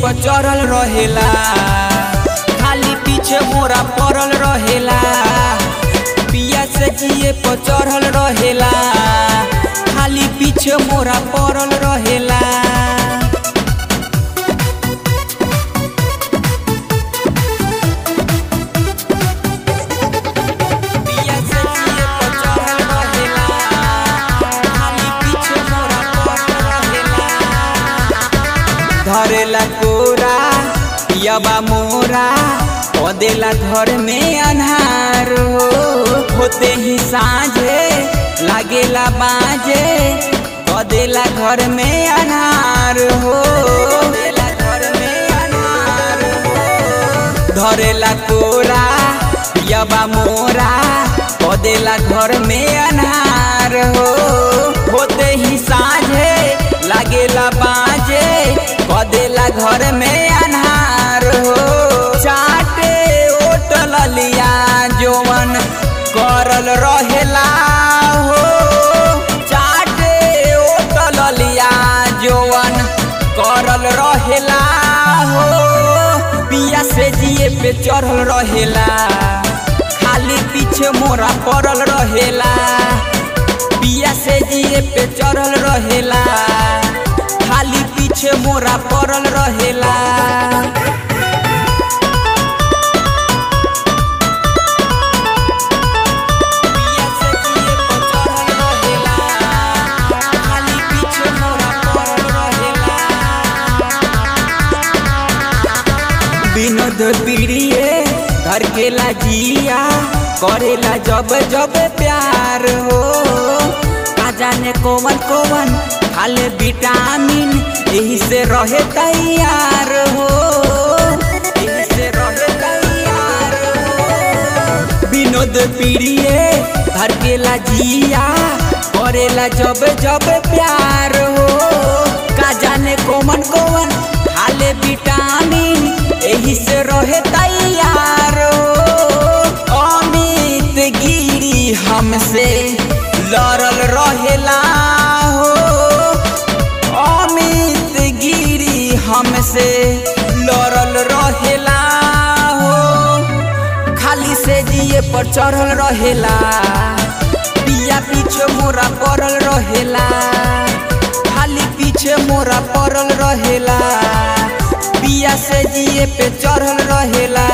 पर चढ़ल रहेला, खाली पीछे मोरा पड़ल रहेला। पिया से जिए पर चढ़ल रहेला, खाली पीछे मोरा पड़ल रहेला। धरेला कोरा पियाबा मोरा, पदेला घर में अन्हार हो। होते ही साँझे लागेला बाजे, पदेला घर में अन्हार हो। धरेला कोरा पियाबा मोरा, पदेला घर में अन्हार हो। होते ही साँझे लागेला बाजे, पदेला घर में अन्हार हो। चाटे ओटल लिया जोवन करल रहेला हो, चाटे ओटल लिया जोवन करल रहेला हो। पिया से जिए पे चढ़ल रहेला, खाली पीछे मोरा पड़ल रहेला। पिया से जिए पे चढ़ल रहेला, खाली पीछे मोरा पड़ल रहेला। पिया से जिए पे चढ़ल रहेला, खाली पीछे मोरा पड़ल रहेला। विनोद पीड़िए घर के जिया, करेला जब जब प्यार हो। का जाने कौन कौन खाले विटामिन, यही से रहे तैयार हो, यही से रहे तैयार हो। विनोद पीड़िए घर के जिया, करेला जब जब प्यार हो। का जाने कौन कौन खाले विटामिन, यही से रहे तैयार हो। अमित गिरी हमसे लड़ल रहेला हो, अमित गिरी हमसे लड़ल रहेला हो। खाली से जिए पर चढ़ल रहेला, पिया पीछे मोरा पड़ल रहेला। खाली पीछे मोरा पड़ल रहेला, पिया से जिए पे चढ़ल रहेला।